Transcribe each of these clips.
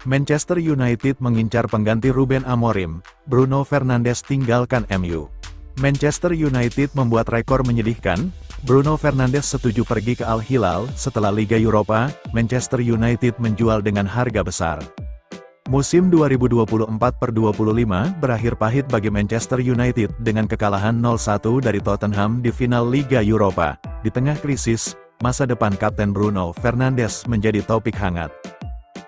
Manchester United mengincar pengganti Ruben Amorim, Bruno Fernandes tinggalkan MU. Manchester United membuat rekor menyedihkan, Bruno Fernandes setuju pergi ke Al Hilal. Setelah Liga Eropa, Manchester United menjual dengan harga besar. Musim 2024-25 berakhir pahit bagi Manchester United dengan kekalahan 0-1 dari Tottenham di final Liga Eropa. Di tengah krisis, masa depan Kapten Bruno Fernandes menjadi topik hangat.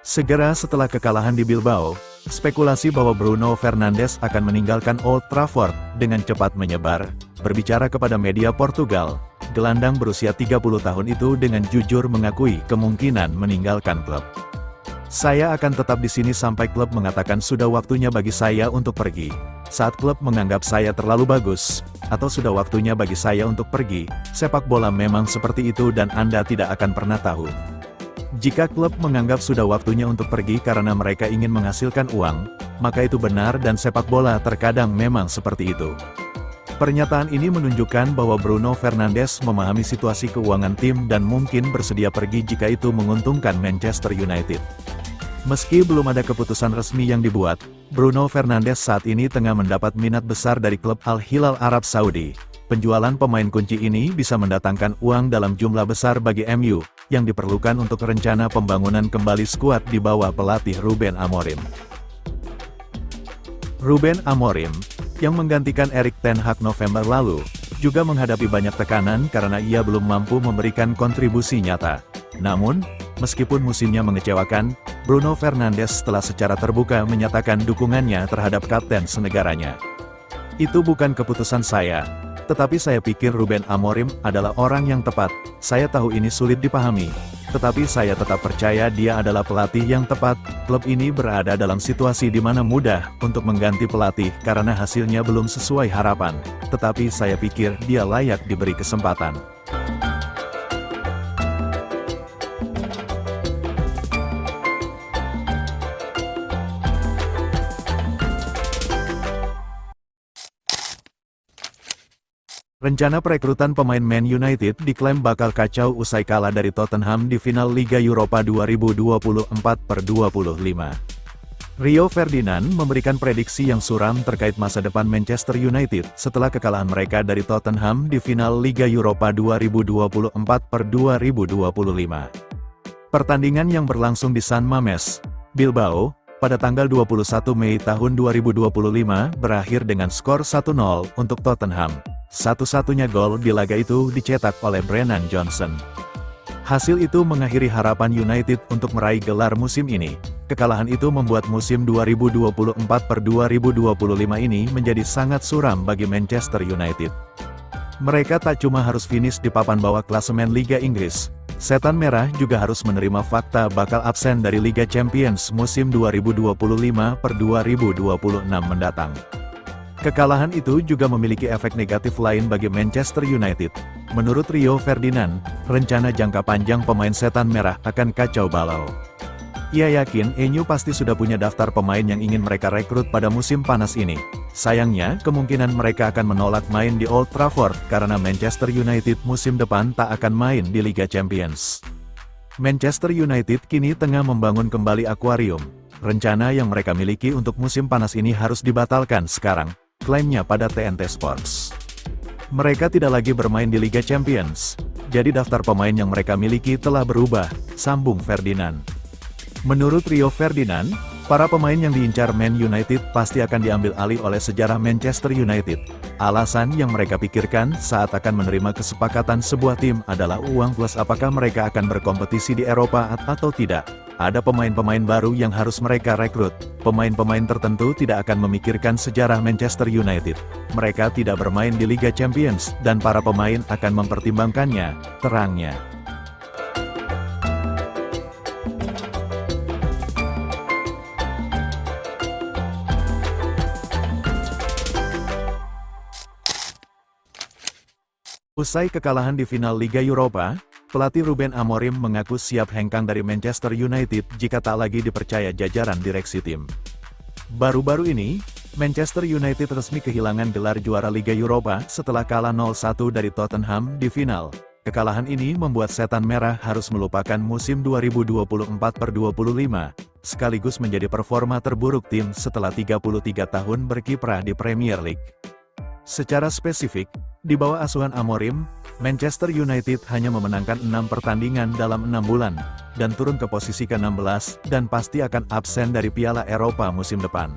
Segera setelah kekalahan di Bilbao, spekulasi bahwa Bruno Fernandes akan meninggalkan Old Trafford dengan cepat menyebar. Berbicara kepada media Portugal, gelandang berusia 30 tahun itu dengan jujur mengakui kemungkinan meninggalkan klub. Saya akan tetap di sini sampai klub mengatakan sudah waktunya bagi saya untuk pergi. Saat klub menganggap saya terlalu bagus, atau sudah waktunya bagi saya untuk pergi, sepak bola memang seperti itu dan Anda tidak akan pernah tahu. Jika klub menganggap sudah waktunya untuk pergi karena mereka ingin menghasilkan uang, maka itu benar dan sepak bola terkadang memang seperti itu. Pernyataan ini menunjukkan bahwa Bruno Fernandes memahami situasi keuangan tim dan mungkin bersedia pergi jika itu menguntungkan Manchester United. Meski belum ada keputusan resmi yang dibuat, Bruno Fernandes saat ini tengah mendapat minat besar dari klub Al Hilal Arab Saudi. Penjualan pemain kunci ini bisa mendatangkan uang dalam jumlah besar bagi MU, yang diperlukan untuk rencana pembangunan kembali skuad di bawah pelatih Ruben Amorim. Ruben Amorim, yang menggantikan Erik ten Hag November lalu, juga menghadapi banyak tekanan karena ia belum mampu memberikan kontribusi nyata. Namun, meskipun musimnya mengecewakan, Bruno Fernandes setelah secara terbuka menyatakan dukungannya terhadap kapten senegaranya. Itu bukan keputusan saya, tetapi saya pikir Ruben Amorim adalah orang yang tepat. Saya tahu ini sulit dipahami, tetapi saya tetap percaya dia adalah pelatih yang tepat. Klub ini berada dalam situasi di mana mudah untuk mengganti pelatih karena hasilnya belum sesuai harapan, tetapi saya pikir dia layak diberi kesempatan. Rencana perekrutan pemain Man United diklaim bakal kacau usai kalah dari Tottenham di final Liga Eropa 2024/25. Rio Ferdinand memberikan prediksi yang suram terkait masa depan Manchester United setelah kekalahan mereka dari Tottenham di final Liga Eropa 2024/2025. Pertandingan yang berlangsung di San Mamés, Bilbao, pada tanggal 21 Mei tahun 2025 berakhir dengan skor 1-0 untuk Tottenham. Satu-satunya gol di laga itu dicetak oleh Brennan Johnson. Hasil itu mengakhiri harapan United untuk meraih gelar musim ini. Kekalahan itu membuat musim 2024/2025 ini menjadi sangat suram bagi Manchester United. Mereka tak cuma harus finish di papan bawah klasemen Liga Inggris, Setan Merah juga harus menerima fakta bakal absen dari Liga Champions musim 2025/2026 mendatang. Kekalahan itu juga memiliki efek negatif lain bagi Manchester United. Menurut Rio Ferdinand, rencana jangka panjang pemain Setan Merah akan kacau balau. Ia yakin MU pasti sudah punya daftar pemain yang ingin mereka rekrut pada musim panas ini. Sayangnya, kemungkinan mereka akan menolak main di Old Trafford karena Manchester United musim depan tak akan main di Liga Champions. Manchester United kini tengah membangun kembali akuarium. Rencana yang mereka miliki untuk musim panas ini harus dibatalkan sekarang, klaimnya pada TNT Sports. Mereka tidak lagi bermain di Liga Champions, jadi daftar pemain yang mereka miliki telah berubah, sambung Ferdinand. Menurut Rio Ferdinand, para pemain yang diincar Man United pasti akan diambil alih oleh sejarah Manchester United. Alasan yang mereka pikirkan saat akan menerima kesepakatan sebuah tim adalah uang plus apakah mereka akan berkompetisi di Eropa atau tidak. Ada pemain-pemain baru yang harus mereka rekrut. Pemain-pemain tertentu tidak akan memikirkan sejarah Manchester United. Mereka tidak bermain di Liga Champions, dan para pemain akan mempertimbangkannya, terangnya. Usai kekalahan di final Liga Eropa, pelatih Ruben Amorim mengaku siap hengkang dari Manchester United jika tak lagi dipercaya jajaran direksi tim. Baru-baru ini, Manchester United resmi kehilangan gelar juara Liga Eropa setelah kalah 0-1 dari Tottenham di final. Kekalahan ini membuat Setan Merah harus melupakan musim 2024/25. sekaligus menjadi performa terburuk tim setelah 33 tahun berkiprah di Premier League. Secara spesifik, di bawah asuhan Amorim, Manchester United hanya memenangkan 6 pertandingan dalam 6 bulan, dan turun ke posisi ke-16, dan pasti akan absen dari Piala Eropa musim depan.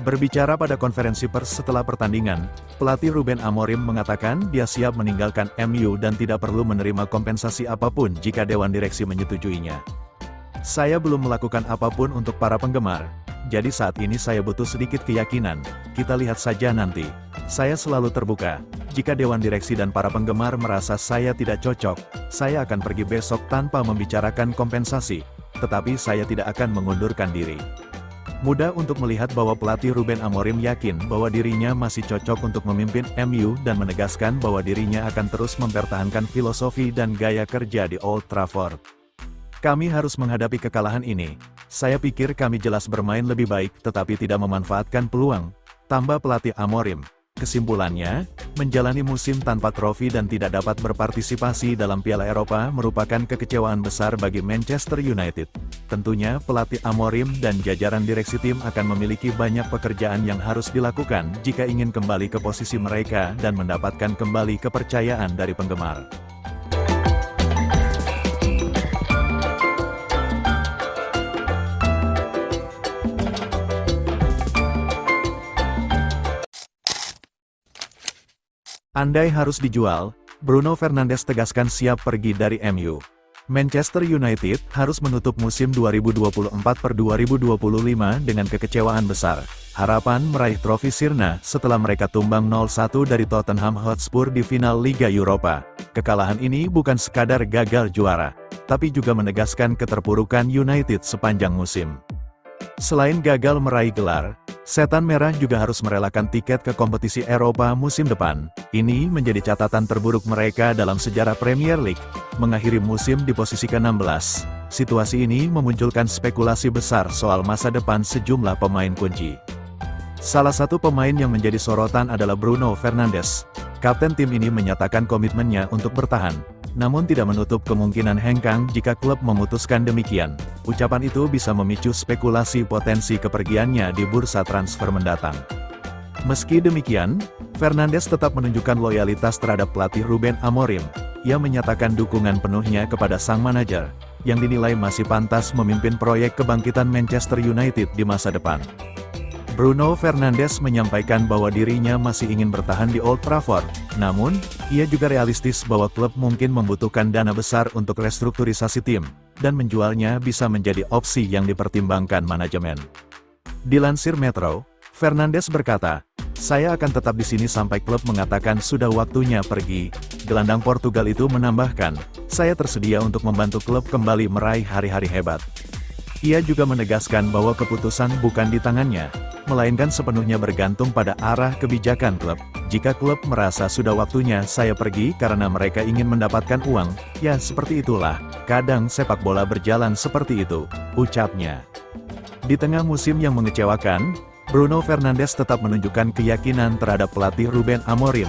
Berbicara pada konferensi pers setelah pertandingan, pelatih Ruben Amorim mengatakan dia siap meninggalkan MU dan tidak perlu menerima kompensasi apapun jika Dewan Direksi menyetujuinya. Saya belum melakukan apapun untuk para penggemar, jadi saat ini saya butuh sedikit keyakinan, kita lihat saja nanti. Saya selalu terbuka, jika Dewan Direksi dan para penggemar merasa saya tidak cocok, saya akan pergi besok tanpa membicarakan kompensasi, tetapi saya tidak akan mengundurkan diri. Mudah untuk melihat bahwa pelatih Ruben Amorim yakin bahwa dirinya masih cocok untuk memimpin MU dan menegaskan bahwa dirinya akan terus mempertahankan filosofi dan gaya kerja di Old Trafford. Kami harus menghadapi kekalahan ini. Saya pikir kami jelas bermain lebih baik tetapi tidak memanfaatkan peluang, tambah pelatih Amorim. Kesimpulannya, menjalani musim tanpa trofi dan tidak dapat berpartisipasi dalam Piala Eropa merupakan kekecewaan besar bagi Manchester United. Tentunya pelatih Amorim dan jajaran direksi tim akan memiliki banyak pekerjaan yang harus dilakukan jika ingin kembali ke posisi mereka dan mendapatkan kembali kepercayaan dari penggemar. Andai harus dijual, Bruno Fernandes tegaskan siap pergi dari MU. Manchester United harus menutup musim 2024-2025 dengan kekecewaan besar. Harapan meraih trofi sirna setelah mereka tumbang 0-1 dari Tottenham Hotspur di final Liga Eropa. Kekalahan ini bukan sekadar gagal juara, tapi juga menegaskan keterpurukan United sepanjang musim. Selain gagal meraih gelar, Setan Merah juga harus merelakan tiket ke kompetisi Eropa musim depan. Ini menjadi catatan terburuk mereka dalam sejarah Premier League, mengakhiri musim di posisi ke-16. Situasi ini memunculkan spekulasi besar soal masa depan sejumlah pemain kunci. Salah satu pemain yang menjadi sorotan adalah Bruno Fernandes. Kapten tim ini menyatakan komitmennya untuk bertahan, namun tidak menutup kemungkinan hengkang jika klub memutuskan demikian. Ucapan itu bisa memicu spekulasi potensi kepergiannya di bursa transfer mendatang. Meski demikian, Fernandes tetap menunjukkan loyalitas terhadap pelatih Ruben Amorim. Ia menyatakan dukungan penuhnya kepada sang manajer, yang dinilai masih pantas memimpin proyek kebangkitan Manchester United di masa depan. Bruno Fernandes menyampaikan bahwa dirinya masih ingin bertahan di Old Trafford, namun, ia juga realistis bahwa klub mungkin membutuhkan dana besar untuk restrukturisasi tim, dan menjualnya bisa menjadi opsi yang dipertimbangkan manajemen. Dilansir Metro, Fernandes berkata, "Saya akan tetap di sini sampai klub mengatakan sudah waktunya pergi." Gelandang Portugal itu menambahkan, "Saya tersedia untuk membantu klub kembali meraih hari-hari hebat." Ia juga menegaskan bahwa keputusan bukan di tangannya, melainkan sepenuhnya bergantung pada arah kebijakan klub. Jika klub merasa sudah waktunya saya pergi karena mereka ingin mendapatkan uang, ya seperti itulah, kadang sepak bola berjalan seperti itu, ucapnya. Di tengah musim yang mengecewakan, Bruno Fernandes tetap menunjukkan keyakinan terhadap pelatih Ruben Amorim.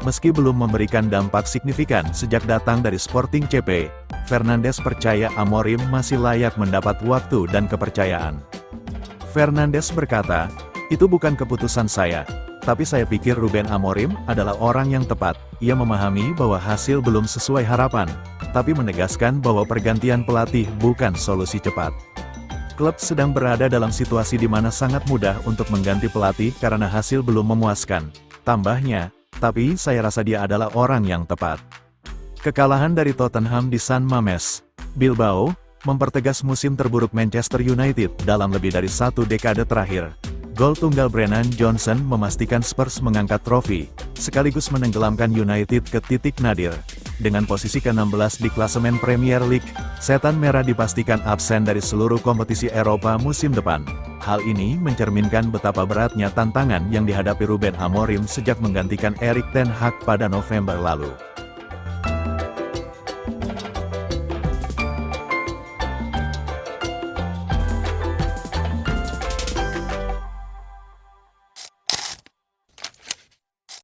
Meski belum memberikan dampak signifikan sejak datang dari Sporting CP, Fernandes percaya Amorim masih layak mendapat waktu dan kepercayaan. Fernandes berkata, "Itu bukan keputusan saya, tapi saya pikir Ruben Amorim adalah orang yang tepat. Ia memahami bahwa hasil belum sesuai harapan, tapi menegaskan bahwa pergantian pelatih bukan solusi cepat. Klub sedang berada dalam situasi di mana sangat mudah untuk mengganti pelatih karena hasil belum memuaskan," tambahnya, "tapi saya rasa dia adalah orang yang tepat." Kekalahan dari Tottenham di San Mamés, Bilbao, mempertegas musim terburuk Manchester United dalam lebih dari 1 dekade terakhir. Gol tunggal Brennan Johnson memastikan Spurs mengangkat trofi, sekaligus menenggelamkan United ke titik nadir. Dengan posisi ke-16 di klasemen Premier League, Setan Merah dipastikan absen dari seluruh kompetisi Eropa musim depan. Hal ini mencerminkan betapa beratnya tantangan yang dihadapi Ruben Amorim sejak menggantikan Erik ten Hag pada November lalu.